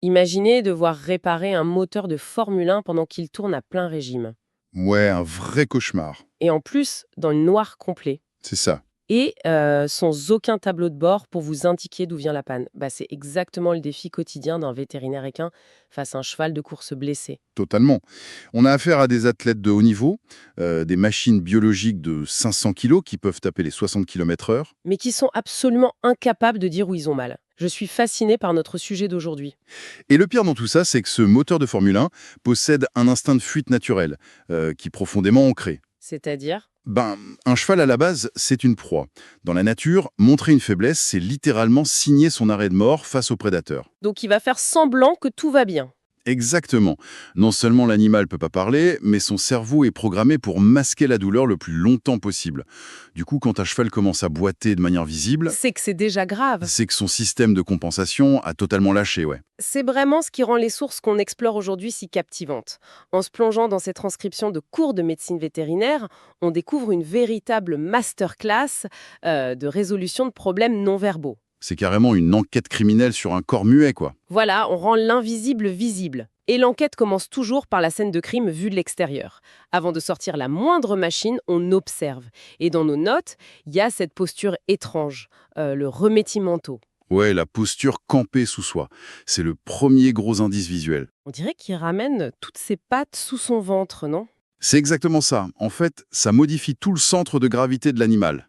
Imaginez devoir réparer un moteur de Formule 1 pendant qu'il tourne à plein régime. Ouais, un vrai cauchemar. Et en plus, dans le noir complet. C'est ça. Et sans aucun tableau de bord pour vous indiquer d'où vient la panne. Bah, c'est exactement le défi quotidien d'un vétérinaire équin face à un cheval de course blessé. Totalement. On a affaire à des athlètes de haut niveau, des machines biologiques de 500 kilos qui peuvent taper les 60 km/h. Mais qui sont absolument incapables de dire où ils ont mal. Je suis fascinée par notre sujet d'aujourd'hui. Et le pire dans tout ça, c'est que ce moteur de Formule 1 possède un instinct de fuite naturel, qui est profondément ancré. C'est-à-dire. Ben, un cheval à la base, c'est une proie. Dans la nature, montrer une faiblesse, c'est littéralement signer son arrêt de mort face au prédateur. Donc il va faire semblant que tout va bien. Exactement. Non seulement l'animal peut pas parler, mais son cerveau est programmé pour masquer la douleur le plus longtemps possible. Du coup, quand un cheval commence à boiter de manière visible, C'est que c'est déjà grave. c'est que son système de compensation a totalement lâché, ouais. C'est vraiment ce qui rend les sources qu'on explore aujourd'hui si captivantes. En se plongeant dans ces transcriptions de cours de médecine vétérinaire, on découvre une véritable masterclass de résolution de problèmes non verbaux. C'est carrément une enquête criminelle sur un corps muet, quoi. Voilà, on rend l'invisible visible. Et l'enquête commence toujours par la scène de crime vue de l'extérieur. Avant de sortir la moindre machine, on observe. Et dans nos notes, il y a cette posture étrange, le remettimento. Ouais, la posture campée sous soi. C'est le premier gros indice visuel. On dirait qu'il ramène toutes ses pattes sous son ventre, non? C'est exactement ça. En fait, ça modifie tout le centre de gravité de l'animal.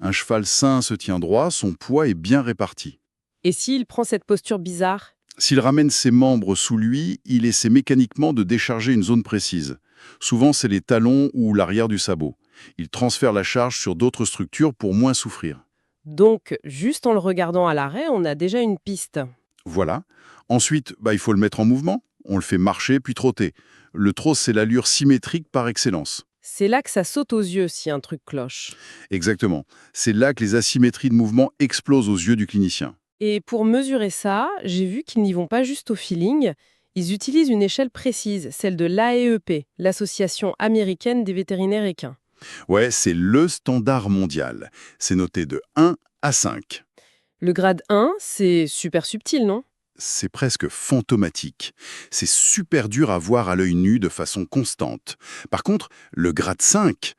Un cheval sain se tient droit, son poids est bien réparti. Et s'il prend cette posture bizarre? S'il ramène ses membres sous lui, il essaie mécaniquement de décharger une zone précise. Souvent, c'est les talons ou l'arrière du sabot. Il transfère la charge sur d'autres structures pour moins souffrir. Donc, juste en le regardant à l'arrêt, on a déjà une piste. Voilà. Ensuite, il faut le mettre en mouvement. On le fait marcher puis trotter. Le trot, c'est l'allure symétrique par excellence. C'est là que ça saute aux yeux si un truc cloche. Exactement. C'est là que les asymétries de mouvement explosent aux yeux du clinicien. Et pour mesurer ça, j'ai vu qu'ils n'y vont pas juste au feeling, ils utilisent une échelle précise, celle de l'AEEP, l'Association américaine des vétérinaires équins. Ouais, c'est le standard mondial. C'est noté de 1 à 5. Le grade 1, c'est super subtil, non? C'est presque fantomatique. C'est super dur à voir à l'œil nu de façon constante. Par contre, le grade 5,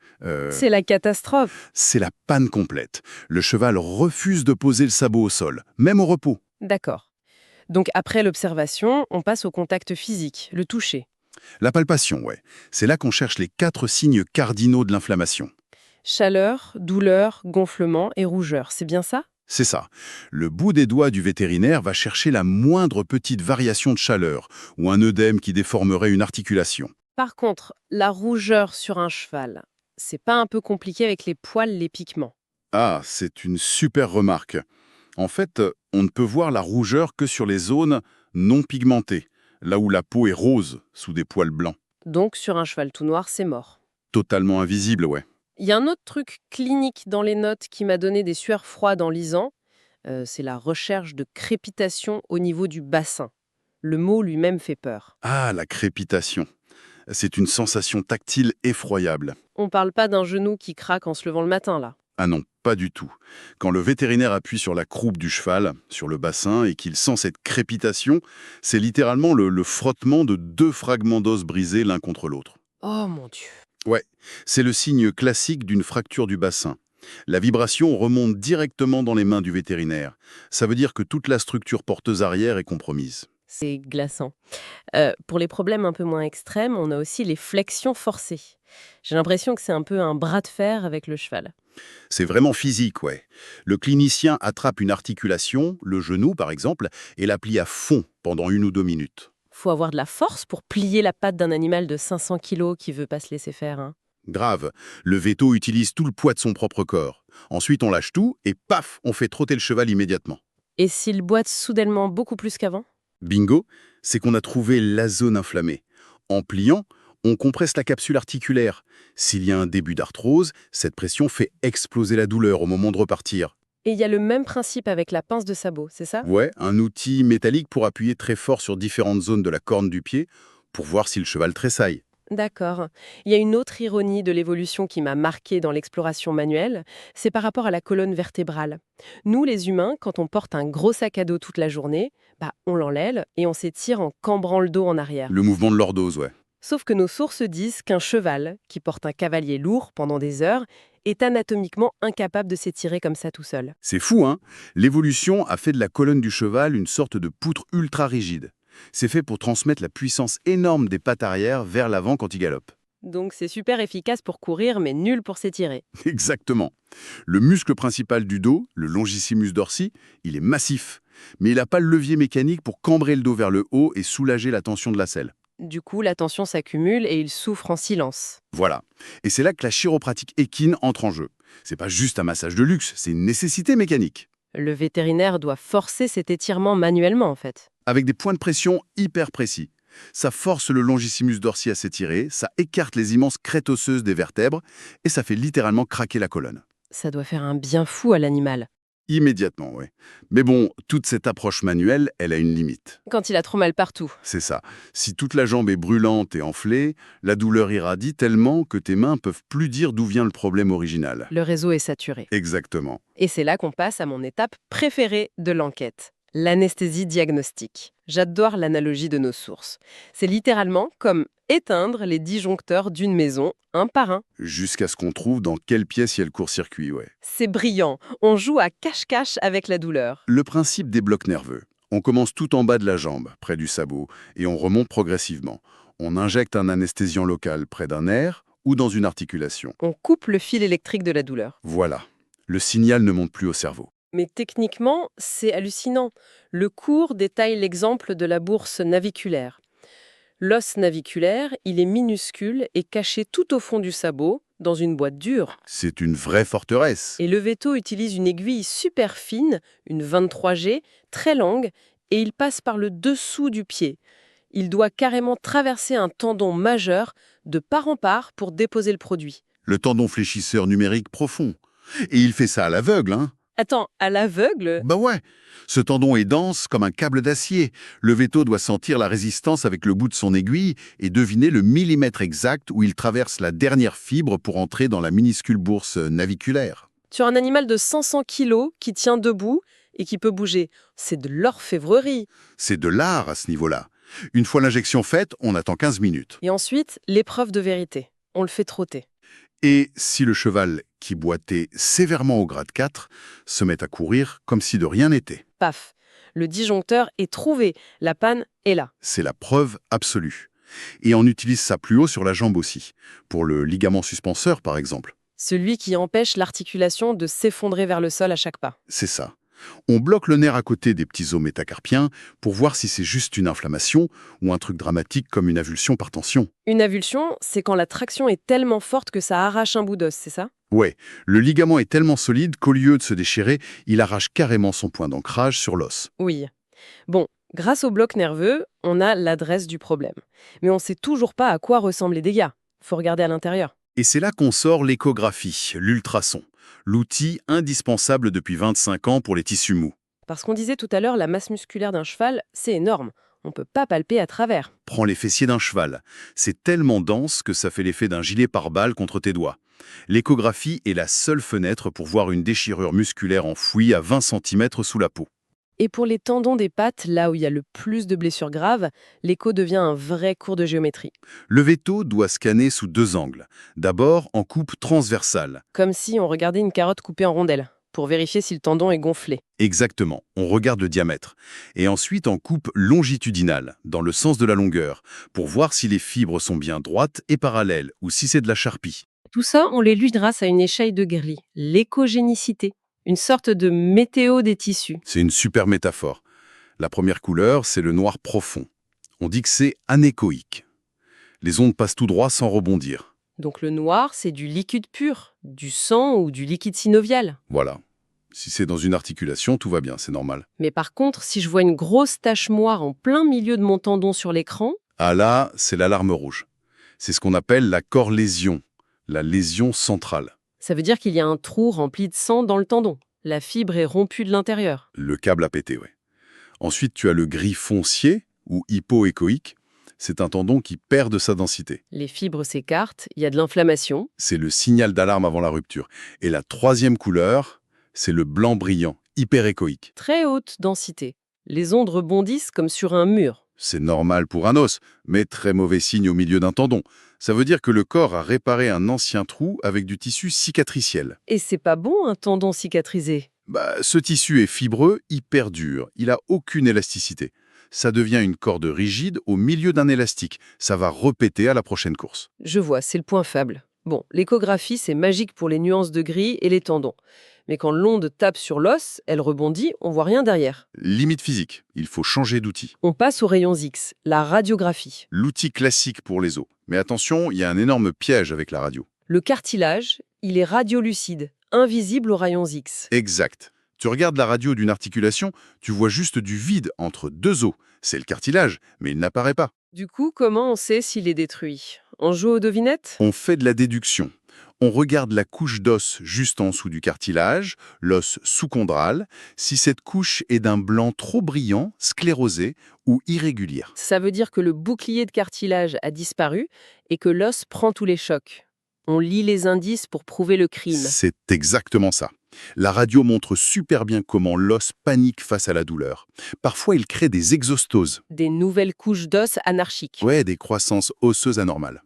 C'est la catastrophe. c'est la panne complète. Le cheval refuse de poser le sabot au sol, même au repos. D'accord. Donc après l'observation, on passe au contact physique, le toucher. La palpation, ouais. C'est là qu'on cherche les 4 signes cardinaux de l'inflammation. Chaleur, douleur, gonflement et rougeur, c'est bien ça? C'est ça. Le bout des doigts du vétérinaire va chercher la moindre petite variation de chaleur ou un œdème qui déformerait une articulation. Par contre, la rougeur sur un cheval, c'est pas un peu compliqué avec les poils, les piquements? Ah, c'est une super remarque. En fait, on ne peut voir la rougeur que sur les zones non pigmentées, là où la peau est rose, sous des poils blancs. Donc sur un cheval tout noir, c'est mort. Totalement invisible, ouais. Il y a un autre truc clinique dans les notes qui m'a donné des sueurs froides en lisant, c'est la recherche de crépitation au niveau du bassin. Le mot lui-même fait peur. Ah, la crépitation. C'est une sensation tactile effroyable. On parle pas d'un genou qui craque en se levant le matin, là. Ah non, pas du tout. Quand le vétérinaire appuie sur la croupe du cheval, sur le bassin, et qu'il sent cette crépitation, c'est littéralement le frottement de 2 fragments d'os brisés l'un contre l'autre. Oh mon Dieu. Ouais, c'est le signe classique d'une fracture du bassin. La vibration remonte directement dans les mains du vétérinaire. Ça veut dire que toute la structure porteuse arrière est compromise. C'est glaçant. Pour les problèmes un peu moins extrêmes, on a aussi les flexions forcées. J'ai l'impression que c'est un peu un bras de fer avec le cheval. C'est vraiment physique, ouais. Le clinicien attrape une articulation, le genou par exemple, et la plie à fond pendant 1 ou 2 minutes. Faut avoir de la force pour plier la patte d'un animal de 500 kilos qui veut pas se laisser faire, hein. Grave, le véto utilise tout le poids de son propre corps. Ensuite on lâche tout et paf, on fait trotter le cheval immédiatement. Et s'il boite soudainement beaucoup plus qu'avant? Bingo, c'est qu'on a trouvé la zone inflammée. En pliant, on compresse la capsule articulaire. S'il y a un début d'arthrose, cette pression fait exploser la douleur au moment de repartir. Et il y a le même principe avec la pince de sabot, c'est ça? Ouais, un outil métallique pour appuyer très fort sur différentes zones de la corne du pied pour voir si le cheval tressaille. D'accord. Il y a une autre ironie de l'évolution qui m'a marquée dans l'exploration manuelle, c'est par rapport à la colonne vertébrale. Nous, les humains, quand on porte un gros sac à dos toute la journée, on l'enlève et on s'étire en cambrant le dos en arrière. Le mouvement de lordose, ouais. Sauf que nos sources disent qu'un cheval, qui porte un cavalier lourd pendant des heures, est anatomiquement incapable de s'étirer comme ça tout seul. C'est fou, hein? L'évolution a fait de la colonne du cheval une sorte de poutre ultra rigide. C'est fait pour transmettre la puissance énorme des pattes arrière vers l'avant quand il galope. Donc c'est super efficace pour courir, mais nul pour s'étirer. Exactement. Le muscle principal du dos, le longissimus dorsi, il est massif. Mais il n'a pas le levier mécanique pour cambrer le dos vers le haut et soulager la tension de la selle. Du coup, la tension s'accumule et il souffre en silence. Voilà. Et c'est là que la chiropratique équine entre en jeu. C'est pas juste un massage de luxe, c'est une nécessité mécanique. Le vétérinaire doit forcer cet étirement manuellement, en fait. Avec des points de pression hyper précis. Ça force le longissimus dorsi à s'étirer, ça écarte les immenses crêtes osseuses des vertèbres et ça fait littéralement craquer la colonne. Ça doit faire un bien fou à l'animal. Immédiatement, oui. Mais bon, toute cette approche manuelle, elle a une limite. Quand il a trop mal partout. C'est ça. Si toute la jambe est brûlante et enflée, la douleur irradie tellement que tes mains peuvent plus dire d'où vient le problème original. Le réseau est saturé. Exactement. Et c'est là qu'on passe à mon étape préférée de l'enquête. L'anesthésie diagnostique. J'adore l'analogie de nos sources. C'est littéralement comme éteindre les disjoncteurs d'une maison, un par un. Jusqu'à ce qu'on trouve dans quelle pièce il y a le court-circuit, ouais. C'est brillant. On joue à cache-cache avec la douleur. Le principe des blocs nerveux. On commence tout en bas de la jambe, près du sabot, et on remonte progressivement. On injecte un anesthésiant local près d'un nerf ou dans une articulation. On coupe le fil électrique de la douleur. Voilà. Le signal ne monte plus au cerveau. Mais techniquement, c'est hallucinant. Le cours détaille l'exemple de la bourse naviculaire. L'os naviculaire, il est minuscule et caché tout au fond du sabot, dans une boîte dure. C'est une vraie forteresse. Et le veto utilise une aiguille super fine, une 23G, très longue, et il passe par le dessous du pied. Il doit carrément traverser un tendon majeur de part en part pour déposer le produit. Le tendon fléchisseur numérique profond. Et il fait ça à l'aveugle, hein? Attends, à l'aveugle? Bah ouais. Ce tendon est dense comme un câble d'acier. Le veto doit sentir la résistance avec le bout de son aiguille et deviner le millimètre exact où il traverse la dernière fibre pour entrer dans la minuscule bourse naviculaire. Tu as un animal de 500 kilos qui tient debout et qui peut bouger. C'est de l'orfèvrerie. C'est de l'art à ce niveau-là. Une fois l'injection faite, on attend 15 minutes. Et ensuite, l'épreuve de vérité. On le fait trotter. Et si le cheval, qui boitait sévèrement au grade 4, se met à courir comme si de rien n'était. Paf, le disjoncteur est trouvé. La panne est là. C'est la preuve absolue. Et on utilise ça plus haut sur la jambe aussi, pour le ligament suspenseur par exemple. Celui qui empêche l'articulation de s'effondrer vers le sol à chaque pas. C'est ça. On bloque le nerf à côté des petits os métacarpiens pour voir si c'est juste une inflammation ou un truc dramatique comme une avulsion par tension. Une avulsion, c'est quand la traction est tellement forte que ça arrache un bout d'os, c'est ça? Ouais, le ligament est tellement solide qu'au lieu de se déchirer, il arrache carrément son point d'ancrage sur l'os. Oui. Bon, grâce au bloc nerveux, on a l'adresse du problème. Mais on ne sait toujours pas à quoi ressemblent les dégâts. Faut regarder à l'intérieur. Et c'est là qu'on sort l'échographie, l'ultrason, l'outil indispensable depuis 25 ans pour les tissus mous. Parce qu'on disait tout à l'heure, la masse musculaire d'un cheval, c'est énorme. On ne peut pas palper à travers. Prends les fessiers d'un cheval. C'est tellement dense que ça fait l'effet d'un gilet pare-balles contre tes doigts. L'échographie est la seule fenêtre pour voir une déchirure musculaire enfouie à 20 cm sous la peau. Et pour les tendons des pattes, là où il y a le plus de blessures graves, l'écho devient un vrai cours de géométrie. Le veto doit scanner sous deux angles. D'abord en coupe transversale. Comme si on regardait une carotte coupée en rondelles, pour vérifier si le tendon est gonflé. Exactement, on regarde le diamètre. Et ensuite en coupe longitudinale, dans le sens de la longueur, pour voir si les fibres sont bien droites et parallèles, ou si c'est de la charpie. Tout ça, on l'élude grâce à une échelle de Gurley, l'échogénicité, une sorte de météo des tissus. C'est une super métaphore. La première couleur, c'est le noir profond. On dit que c'est anéchoïque. Les ondes passent tout droit sans rebondir. Donc le noir, c'est du liquide pur, du sang ou du liquide synovial. Voilà. Si c'est dans une articulation, tout va bien, c'est normal. Mais par contre, si je vois une grosse tache noire en plein milieu de mon tendon sur l'écran... Ah là, c'est l'alarme rouge. C'est ce qu'on appelle la corlésion, la lésion centrale. Ça veut dire qu'il y a un trou rempli de sang dans le tendon. La fibre est rompue de l'intérieur. Le câble a pété, ouais. Ensuite, tu as le gris foncier, ou hypoéchoïque. c'est un tendon qui perd de sa densité. Les fibres s'écartent, il y a de l'inflammation. C'est le signal d'alarme avant la rupture. Et la troisième couleur, c'est le blanc brillant, hyperéchoïque. Très haute densité. Les ondes rebondissent comme sur un mur. C'est normal pour un os, mais très mauvais signe au milieu d'un tendon. Ça veut dire que le corps a réparé un ancien trou avec du tissu cicatriciel. Et c'est pas bon un tendon cicatrisé. Ce tissu est fibreux, hyper dur. Il a aucune élasticité. Ça devient une corde rigide au milieu d'un élastique. Ça va repéter à la prochaine course. Je vois, c'est le point faible. Bon, l'échographie, c'est magique pour les nuances de gris et les tendons. Mais quand l'onde tape sur l'os, elle rebondit, on voit rien derrière. Limite physique, il faut changer d'outil. On passe aux rayons X, la radiographie. L'outil classique pour les os. Mais attention, il y a un énorme piège avec la radio. Le cartilage, il est radiolucide, invisible aux rayons X. Exact. Tu regardes la radio d'une articulation, tu vois juste du vide entre deux os. C'est le cartilage, mais il n'apparaît pas. Du coup, comment on sait s'il est détruit? On joue aux devinettes? On fait de la déduction. On regarde la couche d'os juste en dessous du cartilage, l'os sous-chondral, si cette couche est d'un blanc trop brillant, sclérosé ou irrégulier. Ça veut dire que le bouclier de cartilage a disparu et que l'os prend tous les chocs. On lit les indices pour prouver le crime. C'est exactement ça. La radio montre super bien comment l'os panique face à la douleur. Parfois, il crée des exostoses. Des nouvelles couches d'os anarchiques. Ouais, des croissances osseuses anormales.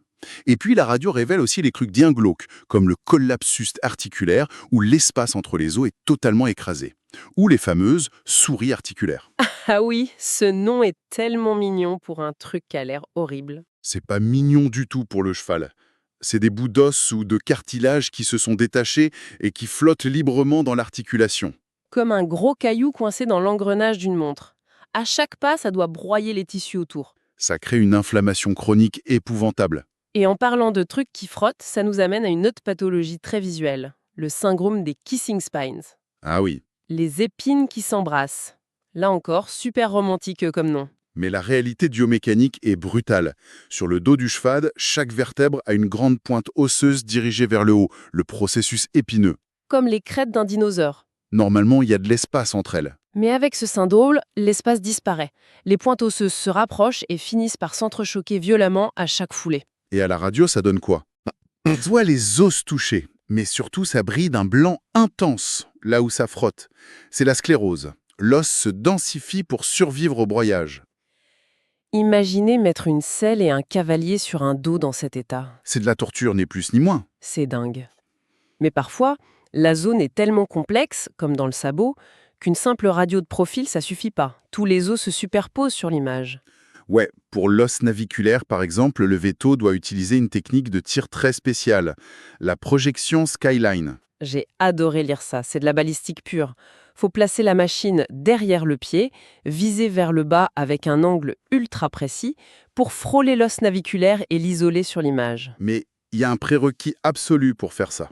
Et puis, la radio révèle aussi les trucs bien glauques, comme le collapsus articulaire, où l'espace entre les os est totalement écrasé. Ou les fameuses souris articulaires. Ah oui, ce nom est tellement mignon pour un truc qui a l'air horrible. C'est pas mignon du tout pour le cheval. C'est des bouts d'os ou de cartilage qui se sont détachés et qui flottent librement dans l'articulation. Comme un gros caillou coincé dans l'engrenage d'une montre. À chaque pas, ça doit broyer les tissus autour. Ça crée une inflammation chronique épouvantable. Et en parlant de trucs qui frottent, ça nous amène à une autre pathologie très visuelle, le syndrome des kissing spines. Ah oui, Les épines qui s'embrassent. Là encore, super romantique comme nom. mais la réalité biomécanique est brutale. Sur le dos du cheval, chaque vertèbre a une grande pointe osseuse dirigée vers le haut, le processus épineux. Comme les crêtes d'un dinosaure. Normalement, il y a de l'espace entre elles. Mais avec ce syndrome, l'espace disparaît. Les pointes osseuses se rapprochent et finissent par s'entrechoquer violemment à chaque foulée. Et à la radio, ça donne quoi? On voit les os touchés, mais surtout ça brille d'un blanc intense, là où ça frotte. C'est la sclérose. L'os se densifie pour survivre au broyage. Imaginez mettre une selle et un cavalier sur un dos dans cet état. C'est de la torture, ni plus ni moins. C'est dingue. Mais parfois, la zone est tellement complexe, comme dans le sabot, qu'une simple radio de profil, ça suffit pas. Tous les os se superposent sur l'image. Ouais, pour l'os naviculaire, par exemple, le veto doit utiliser une technique de tir très spéciale, la projection skyline. J'ai adoré lire ça, c'est de la balistique pure. Faut placer la machine derrière le pied, viser vers le bas avec un angle ultra précis pour frôler l'os naviculaire et l'isoler sur l'image. Mais il y a un prérequis absolu pour faire ça.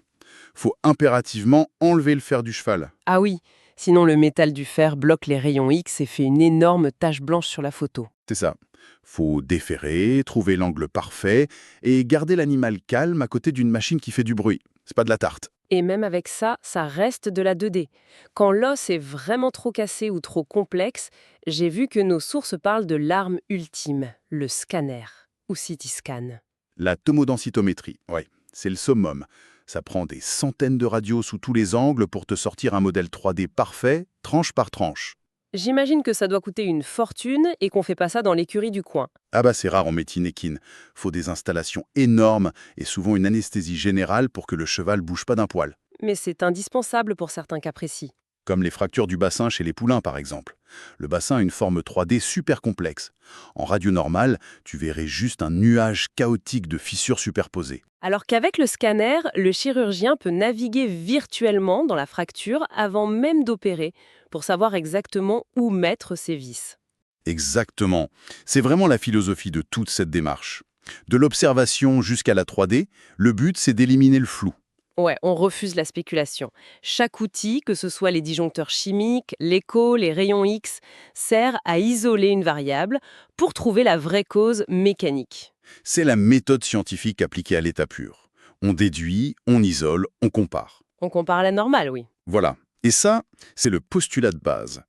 Faut impérativement enlever le fer du cheval. Ah oui, sinon le métal du fer bloque les rayons X et fait une énorme tache blanche sur la photo. C'est ça. Faut déferrer, trouver l'angle parfait et garder l'animal calme à côté d'une machine qui fait du bruit. C'est pas de la tarte. Et même avec ça, ça reste de la 2D. Quand l'os est vraiment trop cassé ou trop complexe, j'ai vu que nos sources parlent de l'arme ultime, le scanner, ou CT scan. La tomodensitométrie, ouais, c'est le summum. Ça prend des centaines de radios sous tous les angles pour te sortir un modèle 3D parfait, tranche par tranche. J'imagine que ça doit coûter une fortune et qu'on fait pas ça dans l'écurie du coin. Ah bah c'est rare en médecine équine. Faut des installations énormes et souvent une anesthésie générale pour que le cheval bouge pas d'un poil. Mais c'est indispensable pour certains cas précis. Comme les fractures du bassin chez les poulains par exemple. Le bassin a une forme 3D super complexe. En radio normale, tu verrais juste un nuage chaotique de fissures superposées. Alors qu'avec le scanner, le chirurgien peut naviguer virtuellement dans la fracture avant même d'opérer pour savoir exactement où mettre ses vis. Exactement. C'est vraiment la philosophie de toute cette démarche. De l'observation jusqu'à la 3D, le but c'est d'éliminer le flou. Ouais, on refuse la spéculation. Chaque outil, que ce soit les disjoncteurs chimiques, l'écho, les rayons X, sert à isoler une variable pour trouver la vraie cause mécanique. C'est la méthode scientifique appliquée à l'état pur. On déduit, on isole, on compare. On compare à la normale, oui. Voilà. Et ça, c'est le postulat de base.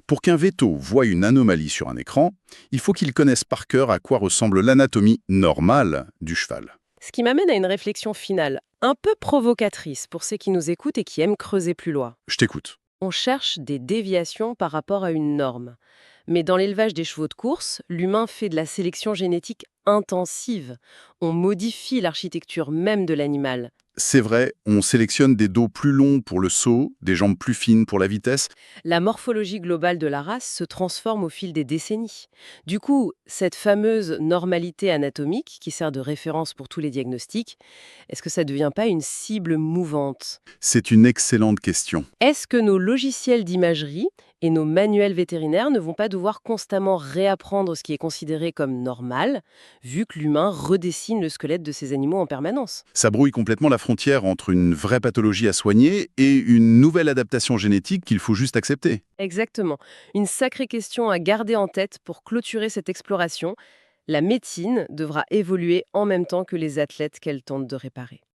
Pour qu'un veto voie une anomalie sur un écran, il faut qu'il connaisse par cœur à quoi ressemble l'anatomie normale du cheval. Ce qui m'amène à une réflexion finale, un peu provocatrice pour ceux qui nous écoutent et qui aiment creuser plus loin. Je t'écoute. On cherche des déviations par rapport à une norme. Mais dans l'élevage des chevaux de course, l'humain fait de la sélection génétique intensive. On modifie l'architecture même de l'animal. C'est vrai, on sélectionne des dos plus longs pour le saut, des jambes plus fines pour la vitesse. La morphologie globale de la race se transforme au fil des décennies. Du coup, cette fameuse normalité anatomique, qui sert de référence pour tous les diagnostics, est-ce que ça ne devient pas une cible mouvante? C'est une excellente question. Est-ce que nos logiciels d'imagerie et nos manuels vétérinaires ne vont pas devoir constamment réapprendre ce qui est considéré comme normal, vu que l'humain redessine le squelette de ces animaux en permanence? Ça brouille complètement la frontière entre une vraie pathologie à soigner et une nouvelle adaptation génétique qu'il faut juste accepter. Exactement. Une sacrée question à garder en tête pour clôturer cette exploration. La médecine devra évoluer en même temps que les athlètes qu'elle tente de réparer.